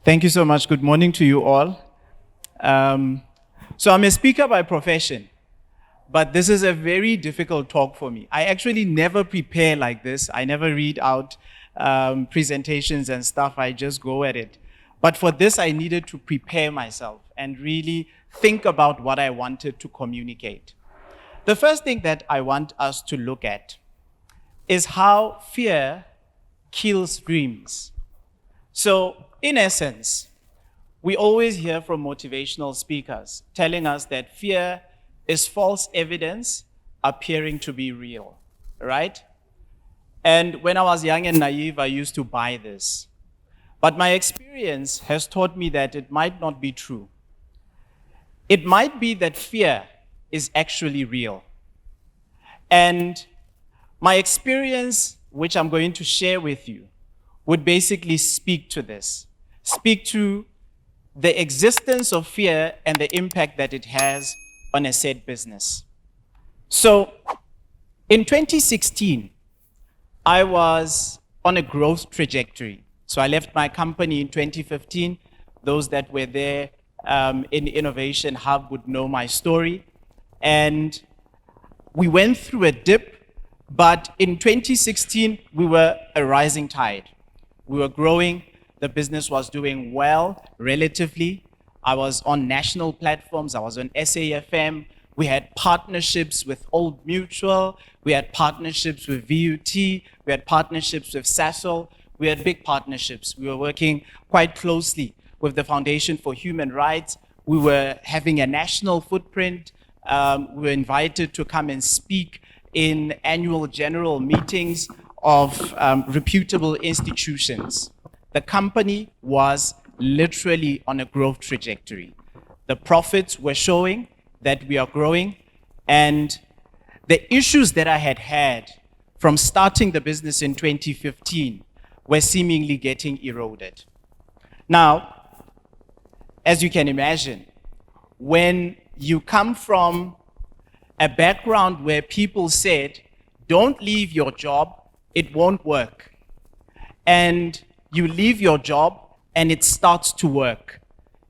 Thank you so much. Good morning to you all. So I'm a speaker by profession, but this is a very difficult talk for me. I actually never prepare like this. I never read out presentations and stuff. I just go at it. But for this, I needed to prepare myself and really think about what I wanted to communicate. The first thing that I want us to look at is how fear kills dreams. So, in essence, we always hear from motivational speakers telling us that fear is false evidence appearing to be real, right? And when I was young and naive, I used to buy this. But my experience has taught me that it might not be true. It might be that fear is actually real. And my experience, which I'm going to share with you, would basically speak to this, speak to the existence of fear and the impact that it has on a said business. So in 2016, I was on a growth trajectory. So I left my company in 2015. Those that were there in Innovation Hub would know my story. And we went through a dip, but in 2016, we were a rising tide. We were growing. The business was doing well, relatively. I was on national platforms. I was on SAFM. We had partnerships with Old Mutual. We had partnerships with VUT. We had partnerships with Sasol. We had big partnerships. We were working quite closely with the Foundation for Human Rights. We were having a national footprint. We were invited to come and speak in annual general meetings of reputable institutions. The company was literally on a growth trajectory. The profits were showing that we are growing, and the issues that I had had from starting the business in 2015 were seemingly getting eroded. Now, as you can imagine, when you come from a background where people said, don't leave your job, it won't work. And you leave your job and it starts to work.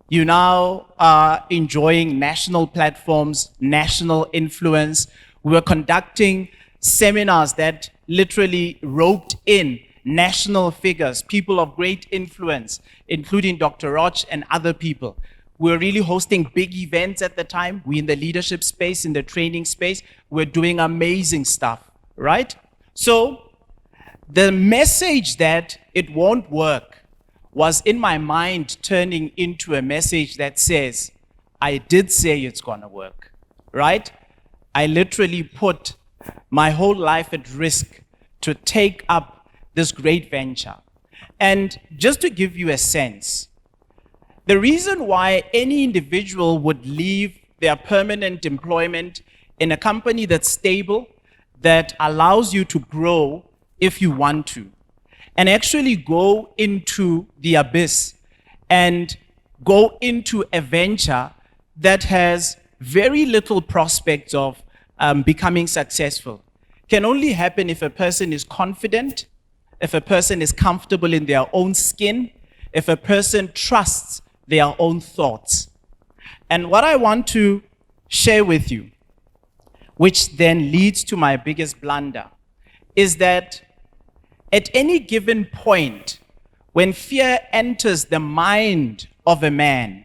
You now are enjoying national platforms, national influence. We were conducting seminars that literally roped in national figures, people of great influence, including Dr. Roch and other people. We were really hosting big events at the time. We in the leadership space, in the training space, we're doing amazing stuff, right? So the message that it won't work was in my mind turning into a message that says, I did say it's gonna work, right? I literally put my whole life at risk to take up this great venture. And just to give you a sense, the reason why any individual would leave their permanent employment in a company that's stable, that allows you to grow if you want to, and actually go into the abyss and go into a venture that has very little prospects of becoming successful, can only happen if a person is confident, if a person is comfortable in their own skin, if a person trusts their own thoughts. And what I want to share with you, which then leads to my biggest blunder, is that at any given point, when fear enters the mind of a man,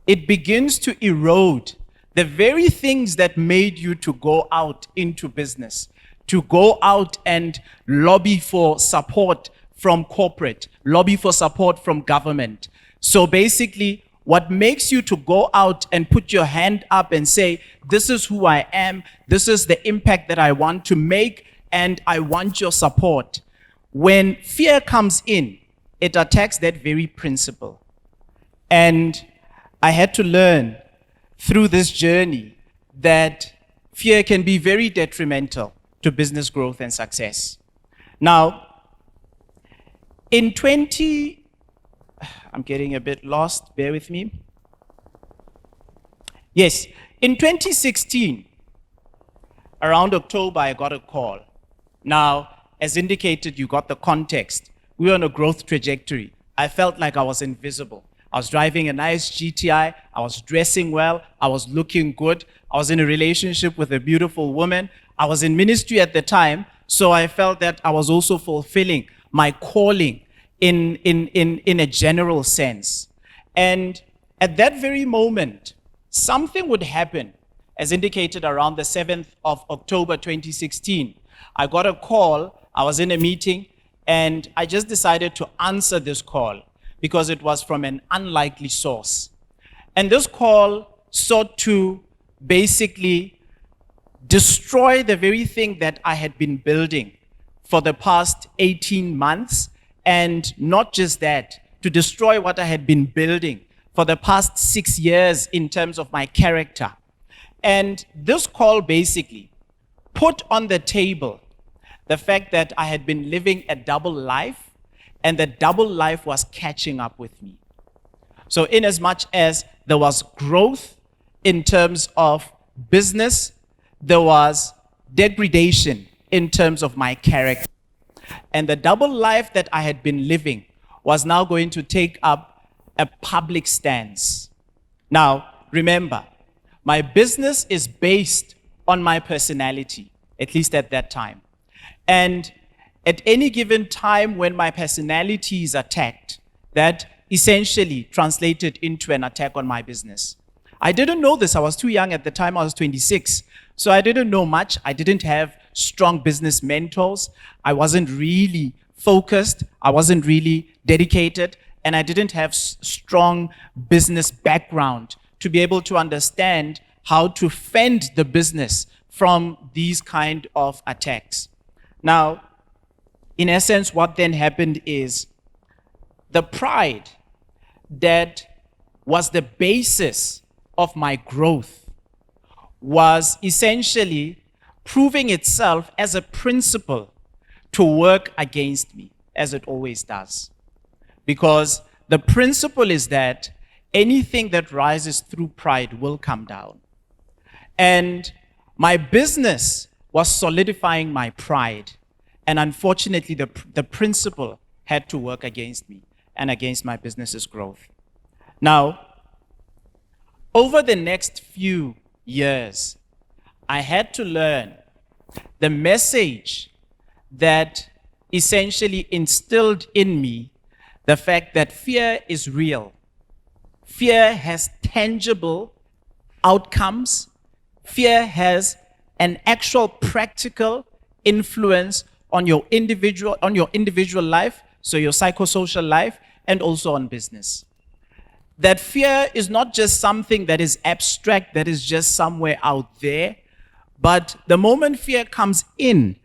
it begins to erode the very things that made you to go out into business, to go out and lobby for support from corporate, lobby for support from government. So basically, what makes you to go out and put your hand up and say, this is who I am, this is the impact that I want to make, and I want your support. When fear comes in, it attacks that very principle. And I had to learn through this journey that fear can be very detrimental to business growth and success. Now, I'm getting a bit lost, bear with me. Yes, in 2016, around October, I got a call. Now, as indicated, you got the context. We were on a growth trajectory. I felt like I was invisible. I was driving a nice GTI. I was dressing well. I was looking good. I was in a relationship with a beautiful woman. I was in ministry at the time, so I felt that I was also fulfilling my calling in a general sense. And at that very moment, something would happen, as indicated around the 7th of October 2016. I got a call. I was in a meeting, and I just decided to answer this call because it was from an unlikely source. And this call sought to basically destroy the very thing that I had been building for the past 18 months. And not just that, to destroy what I had been building for the past 6 years in terms of my character. And this call basically put on the table the fact that I had been living a double life, and the double life was catching up with me. So in as much as there was growth in terms of business, there was degradation in terms of my character. And the double life that I had been living was now going to take up a public stance. Now, remember, my business is based on my personality, at least at that time. And at any given time when my personality is attacked, that essentially translated into an attack on my business. I didn't know this. I was too young at the time. I was 26. So I didn't know much. I didn't have strong business mentors. I wasn't really focused. I wasn't really dedicated. And I didn't have strong business background to be able to understand how to fend the business from these kind of attacks. Now, in essence, what then happened is the pride that was the basis of my growth was essentially proving itself as a principle to work against me, as it always does. Because the principle is that anything that rises through pride will come down. And my business was solidifying my pride. And unfortunately, the principle had to work against me and against my business's growth. Now, over the next few years, I had to learn the message that essentially instilled in me the fact that fear is real. Fear has tangible outcomes. Fear has an actual practical influence on your individual life, so your psychosocial life, and also on business. That fear is not just something that is abstract, that is just somewhere out there, but the moment fear comes in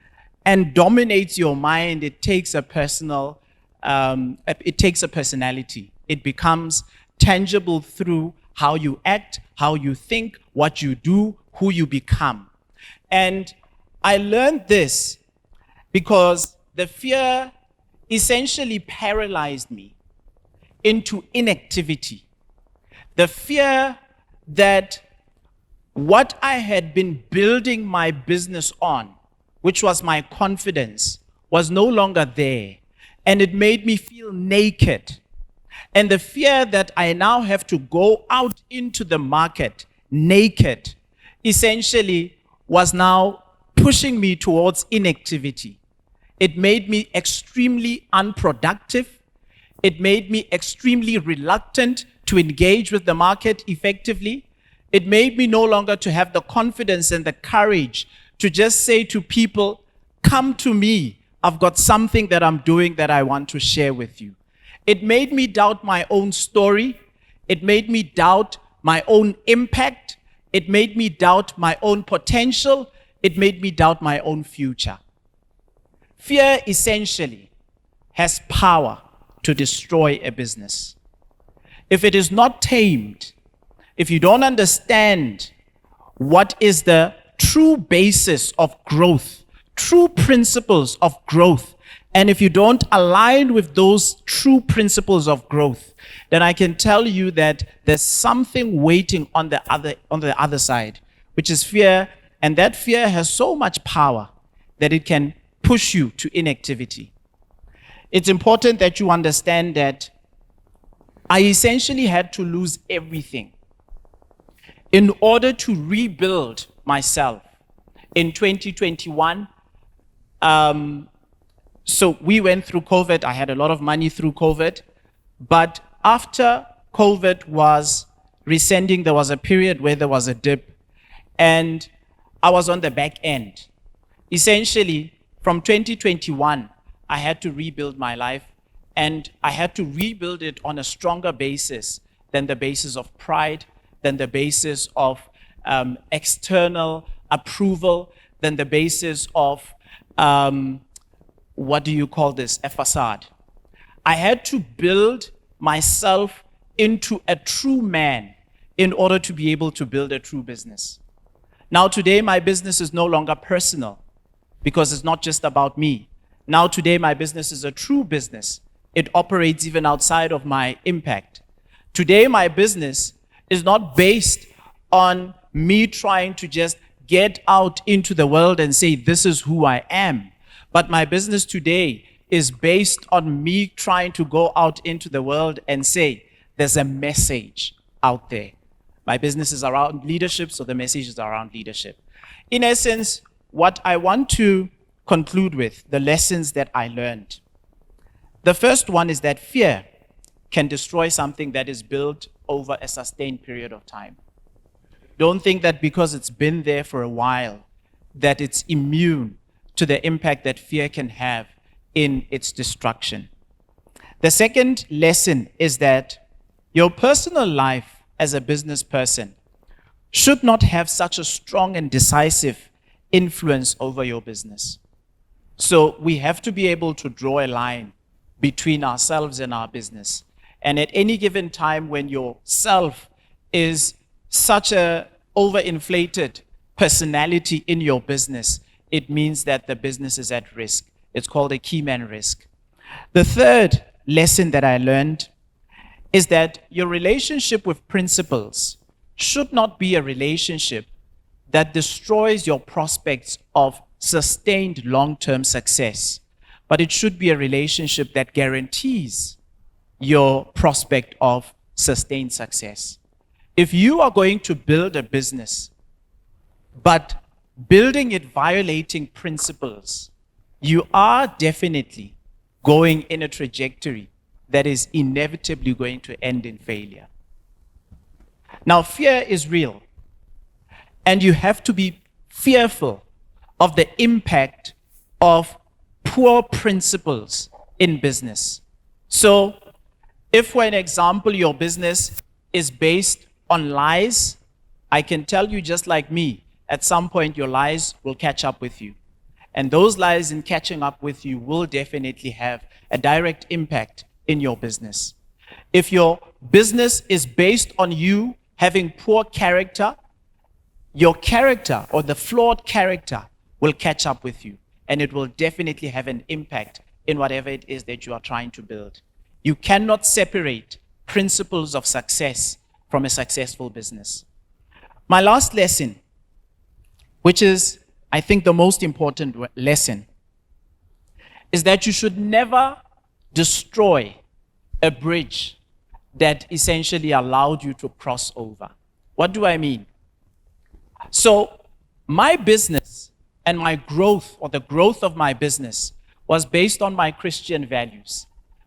and dominates your mind, it takes a personality. It becomes tangible through how you act, how you think, what you do, who you become. And I learned this because the fear essentially paralyzed me into inactivity. The fear that what I had been building my business on, which was my confidence, was no longer there. And it made me feel naked. And the fear that I now have to go out into the market naked essentially was now pushing me towards inactivity. It made me extremely unproductive. It made me extremely reluctant to engage with the market effectively. It made me no longer to have the confidence and the courage to just say to people, come to me. I've got something that I'm doing that I want to share with you. It made me doubt my own story. It made me doubt my own impact. It made me doubt my own potential. It made me doubt my own future. Fear essentially has power to destroy a business. If it is not tamed, if you don't understand what is the true basis of growth, true principles of growth, and if you don't align with those true principles of growth, then I can tell you that there's something waiting on the other side, which is fear, and that fear has so much power that it can push you to inactivity. It's important that you understand that I essentially had to lose everything in order to rebuild myself. In 2021, so we went through COVID. I had a lot of money through COVID. But after COVID was rescending, there was a period where there was a dip. And I was on the back end. Essentially, from 2021, I had to rebuild my life. And I had to rebuild it on a stronger basis than the basis of pride, than the basis of external approval, than the basis of, what do you call this, a facade. I had to build myself into a true man in order to be able to build a true business. Now today, my business is no longer personal because it's not just about me. Now today, my business is a true business. It operates even outside of my impact. Today, my business is not based on me trying to just get out into the world and say, this is who I am. But my business today is based on me trying to go out into the world and say, there's a message out there. My business is around leadership, so the message is around leadership. In essence, what I want to conclude with, the lessons that I learned. The first one is that fear can destroy something that is built over a sustained period of time. Don't think that because it's been there for a while, that it's immune to the impact that fear can have in its destruction. The second lesson is that your personal life as a business person should not have such a strong and decisive influence over your business. So we have to be able to draw a line between ourselves and our business. And at any given time when your self is such a overinflated personality in your business, it means that the business is at risk. It's called a key man risk. The third lesson that I learned is that your relationship with principles should not be a relationship that destroys your prospects of sustained long-term success, but it should be a relationship that guarantees your prospect of sustained success. If you are going to build a business, but building it violating principles, you are definitely going in a trajectory that is inevitably going to end in failure. Now, fear is real, and you have to be fearful of the impact of poor principles in business. So, if, for an example, your business is based on lies, I can tell you, just like me, at some point your lies will catch up with you. And those lies in catching up with you will definitely have a direct impact in your business. If your business is based on you having poor character, your character or the flawed character will catch up with you, and it will definitely have an impact in whatever it is that you are trying to build. You cannot separate principles of success from a successful business. My last lesson, which is, I think, the most important lesson, is that you should never destroy a bridge that essentially allowed you to cross over. What do I mean? So my business and my growth, or the growth of my business, was based on my Christian values.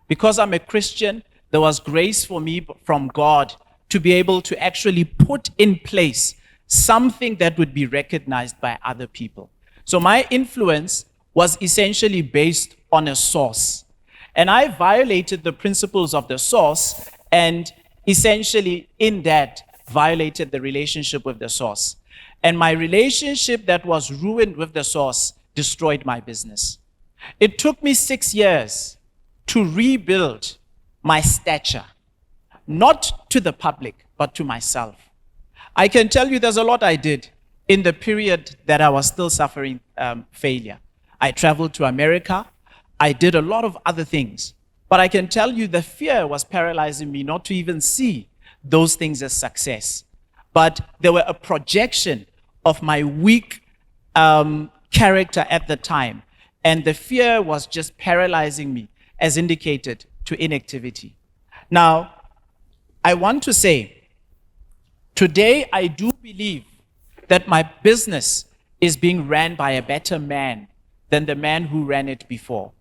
Because I'm a Christian, there was grace for me from God to be able to actually put in place something that would be recognized by other people. So my influence was essentially based on a source. And I violated the principles of the source, and essentially in that violated the relationship with the source. And my relationship that was ruined with the source destroyed my business. It took me 6 years to rebuild my stature, not to the public, but to myself. I can tell you there's a lot I did in the period that I was still suffering failure. I traveled to America. I did a lot of other things. But I can tell you the fear was paralyzing me not to even see those things as success. But there were a projection of my weak character at the time. And the fear was just paralyzing me, as indicated to inactivity. Now, I want to say, today I do believe that my business is being ran by a better man than the man who ran it before.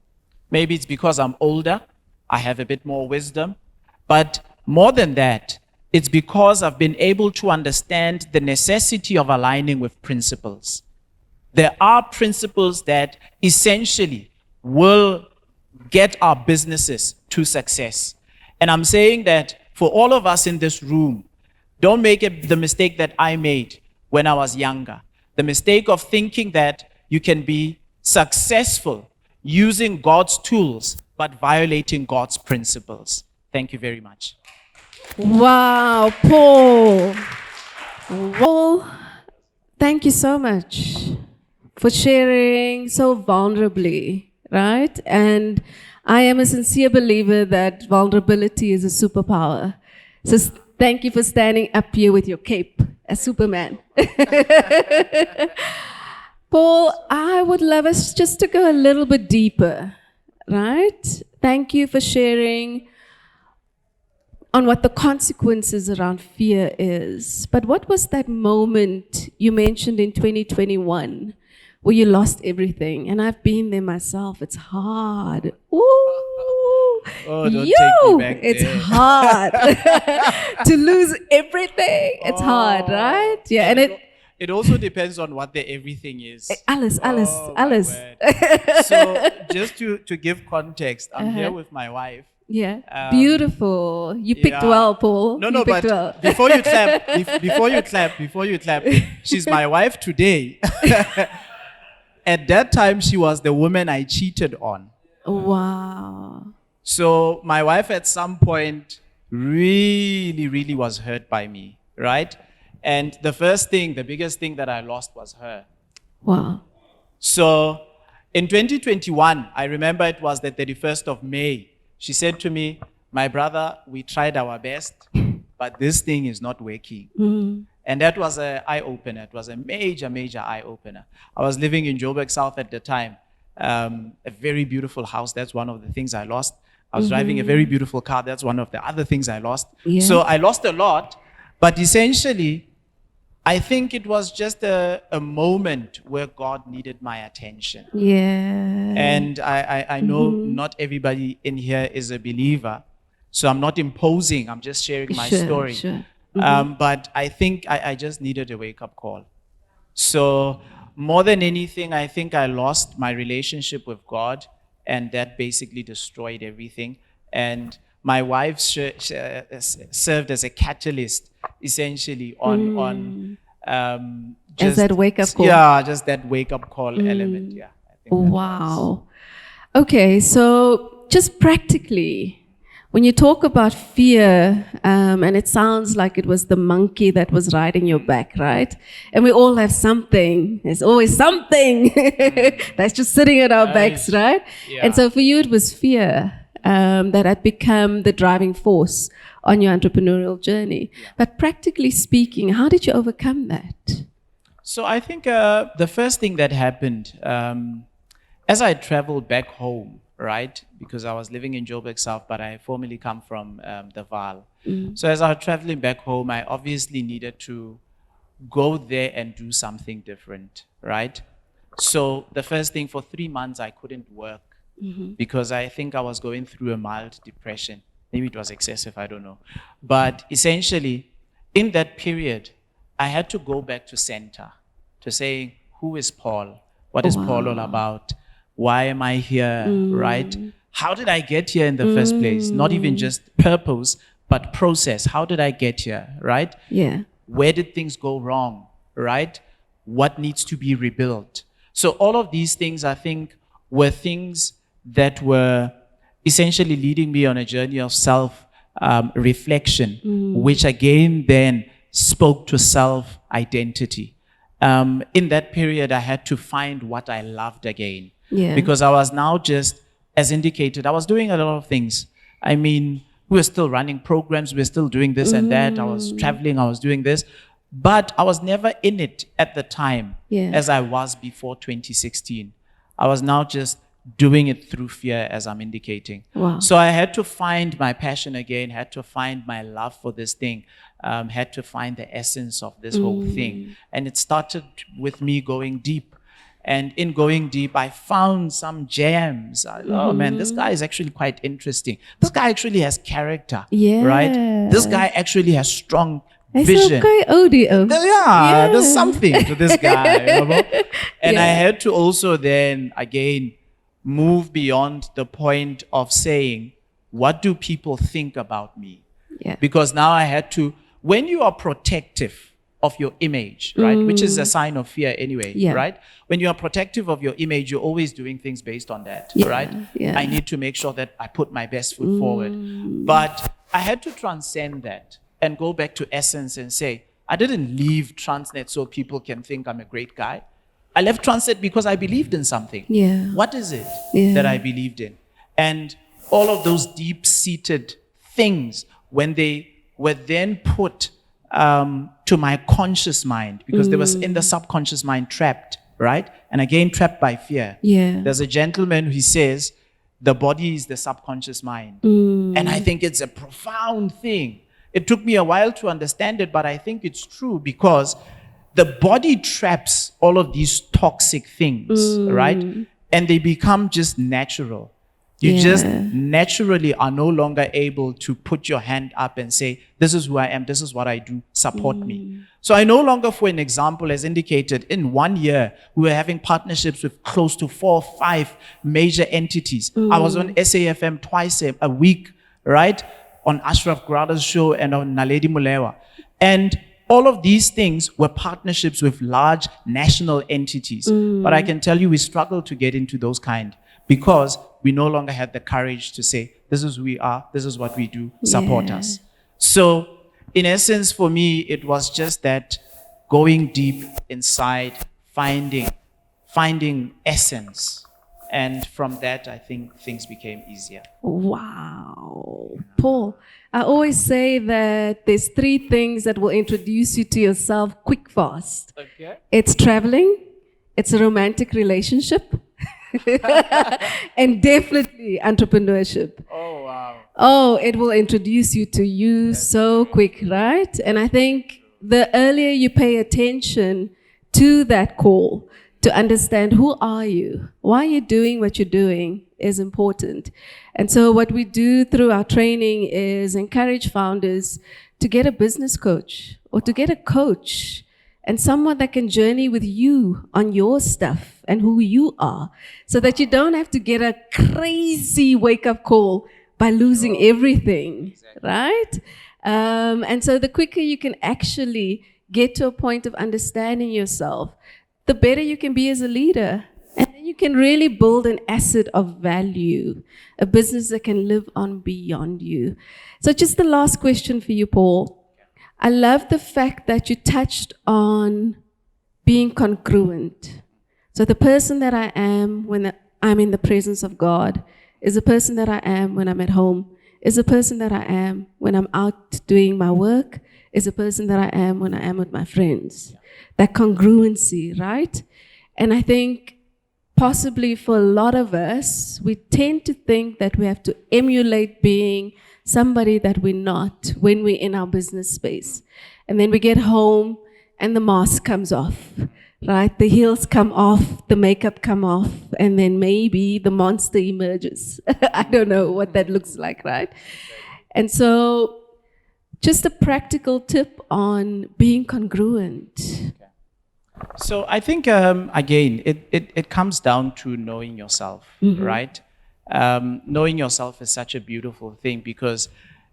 Maybe it's because I'm older, I have a bit more wisdom, but more than that, it's because I've been able to understand the necessity of aligning with principles. There are principles that essentially will get our businesses to success. And I'm saying that for all of us in this room, don't make the mistake that I made when I was younger. The mistake of thinking that you can be successful using God's tools, but violating God's principles. Thank you very much. Wow, Paul. Paul, thank you so much for sharing so vulnerably, right? And I am a sincere believer that vulnerability is a superpower. So thank you for standing up here with your cape as Superman. Paul, I would love us just to go a little bit deeper, right? Thank you for sharing on what the consequences around fear is. But what was that moment you mentioned in 2021 where you lost everything? And I've been there myself. It's hard. Ooh. Oh, don't take me back it's there. hard to lose everything. It's hard, right? Yeah, and it also depends on what the everything is. Alice. So just to give context, I'm here with my wife. Yeah, beautiful. You picked well, Paul. No, but well. before you clap, she's my wife today. At that time, she was the woman I cheated on. Wow. So my wife at some point really was hurt by me, right? And the biggest thing that I lost was her. Wow. So in 2021, I remember it was the 31st of May. She said to me, my brother, we tried our best, but this thing is not working. Mm. And that was an eye-opener. It was a major eye-opener. I was living in Joburg South at the time. A very beautiful house. That's one of the things I lost. I was driving a very beautiful car. That's one of the other things I lost. Yeah. So I lost a lot, but essentially, I think it was just a moment where God needed my attention. Yeah. And I know not everybody in here is a believer, so I'm not imposing. I'm just sharing my story. Sure. But I think I just needed a wake-up call. So more than anything, I think I lost my relationship with God, and that basically destroyed everything. And my wife served as a catalyst, essentially, on as that wake-up call. Yeah, just that wake-up call element. Yeah. I think wow. Okay, so just practically, when you talk about fear, and it sounds like it was the monkey that was riding your back, right? And we all have something. There's always something that's just sitting at our backs, right? Yeah. And so for you, it was fear that had become the driving force on your entrepreneurial journey. Yeah. But practically speaking, how did you overcome that? So I think the first thing that happened, as I traveled back home, right? Because I was living in Joburg South, but I formerly come from the Vaal. So as I was traveling back home, I obviously needed to go there and do something different, right? So the first thing, for 3 months, I couldn't work because I think I was going through a mild depression. Maybe it was excessive, I don't know. But essentially, in that period, I had to go back to center to say, who is Paul? What is Paul all about? Why am I here, right? How did I get here in the first place? Not even just purpose, but process. How did I get here, right? Yeah. Where did things go wrong, right? What needs to be rebuilt? So all of these things, I think, were things that were essentially leading me on a journey of self-reflection, which again then spoke to self-identity. In that period, I had to find what I loved again. Yeah. Because I was now just, as indicated, I was doing a lot of things. I mean, we were still running programs, we were still doing this and that. I was traveling, I was doing this. But I was never in it at the time as I was before 2016. I was now just doing it through fear, as I'm indicating. Wow. So I had to find my passion again, had to find my love for this thing, had to find the essence of this whole thing. And it started with me going deep. And in going deep, I found some gems. Oh man, this guy is actually quite interesting. This guy actually has character, right? This guy actually has strong vision. There's something to this guy. And I had to also then, again, move beyond the point of saying, what do people think about me? Because now I had to, when you are protective of your image, right? Which is a sign of fear anyway, right? When you are protective of your image, you're always doing things based on that, right? I need to make sure that I put my best foot forward. But I had to transcend that and go back to essence and say, I didn't leave Transnet so people can think I'm a great guy. I left Transnet because I believed in something. What is it that I believed in? And all of those deep-seated things, when they were then put to my conscious mind, because there was in the subconscious mind trapped, right? And again, trapped by fear. There's a gentleman who says, the body is the subconscious mind. And I think it's a profound thing. It took me a while to understand it, but I think it's true because the body traps all of these toxic things, right? And they become just natural. You just naturally are no longer able to put your hand up and say, this is who I am, this is what I do, support me. So I no longer, for an example, as indicated, in 1 year, we were having partnerships with close to 4 or 5 major entities. I was on SAFM twice a week, right? On Ashraf Grada's show and on Naledi Mulewa. And all of these things were partnerships with large national entities. But I can tell you we struggle to get into those kind because we no longer had the courage to say, this is who we are, this is what we do, support us. So in essence, for me, it was just that going deep inside, finding essence. And from that, I think things became easier. Wow. Paul, I always say that there's 3 things that will introduce you to yourself quick, fast. Okay. It's traveling, it's a romantic relationship, and definitely entrepreneurship. Oh, wow. Oh, it will introduce you to you so quick, right? And I think the earlier you pay attention to that call, to understand who are you, why you're doing what you're doing is important. And so what we do through our training is encourage founders to get a business coach or to get a coach and someone that can journey with you on your stuff and who you are, so that you don't have to get a crazy wake-up call by losing everything, right? And so the quicker you can actually get to a point of understanding yourself, the better you can be as a leader. And then you can really build an asset of value, a business that can live on beyond you. So just the last question for you, Paul. I love the fact that you touched on being congruent. So the person that I am when I'm in the presence of God is the person that I am when I'm at home, is the person that I am when I'm out doing my work, is the person that I am when I am with my friends. That congruency, right? And I think possibly for a lot of us, we tend to think that we have to emulate being somebody that we're not when we're in our business space. And then we get home and the mask comes off, right? The heels come off, the makeup come off, and then maybe the monster emerges. I don't know what that looks like, right? And so just a practical tip on being congruent. So I think, again, it comes down to knowing yourself, right? Knowing yourself is such a beautiful thing because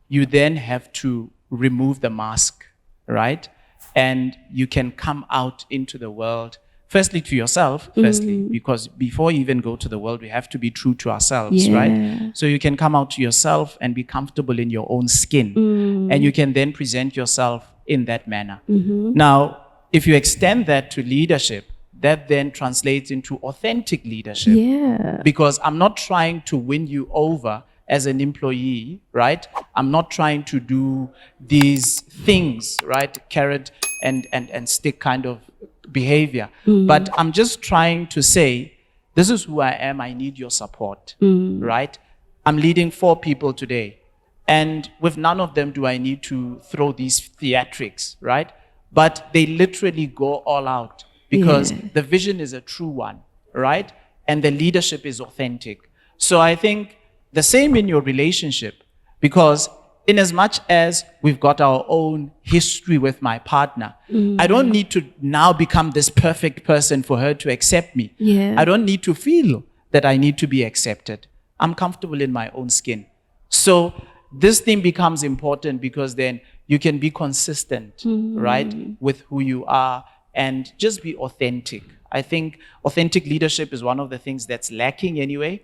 you then have to remove the mask, right? And you can come out into the world, firstly to yourself, because before you even go to the world, we have to be true to ourselves, right? So you can come out to yourself and be comfortable in your own skin, and you can then present yourself in that manner. Now, if you extend that to leadership, that then translates into authentic leadership. Because I'm not trying to win you over as an employee, right? I'm not trying to do these things, right? Carrot and stick kind of behavior. But I'm just trying to say, this is who I am, I need your support, right? I'm leading 4 people today, and with none of them do I need to throw these theatrics, right? But they literally go all out because the vision is a true one, right? And the leadership is authentic. So I think the same in your relationship, because in as much as we've got our own history with my partner, I don't need to now become this perfect person for her to accept me. I don't need to feel that I need to be accepted. I'm comfortable in my own skin. So this thing becomes important because then you can be consistent, right, with who you are and just be authentic. I think authentic leadership is one of the things that's lacking anyway.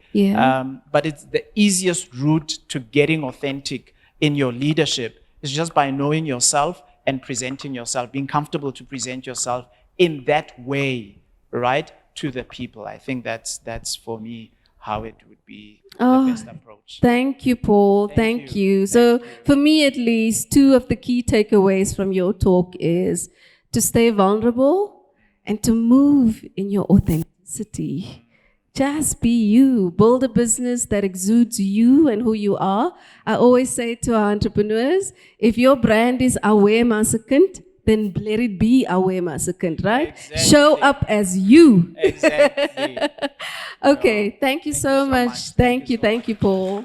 But it's the easiest route to getting authentic in your leadership is just by knowing yourself and presenting yourself, being comfortable to present yourself in that way, right, to the people. I think that's for me how it would be the best approach. Thank you, Paul. Thank you. So for me, at least, 2 of the key takeaways from your talk is to stay vulnerable and to move in your authenticity. Just be you. Build a business that exudes you and who you are. I always say to our entrepreneurs, if your brand is aware massacant, then let it be aware massacant, right? Exactly. Show up as you. Exactly. Okay, thank you so much. Thank you, Paul.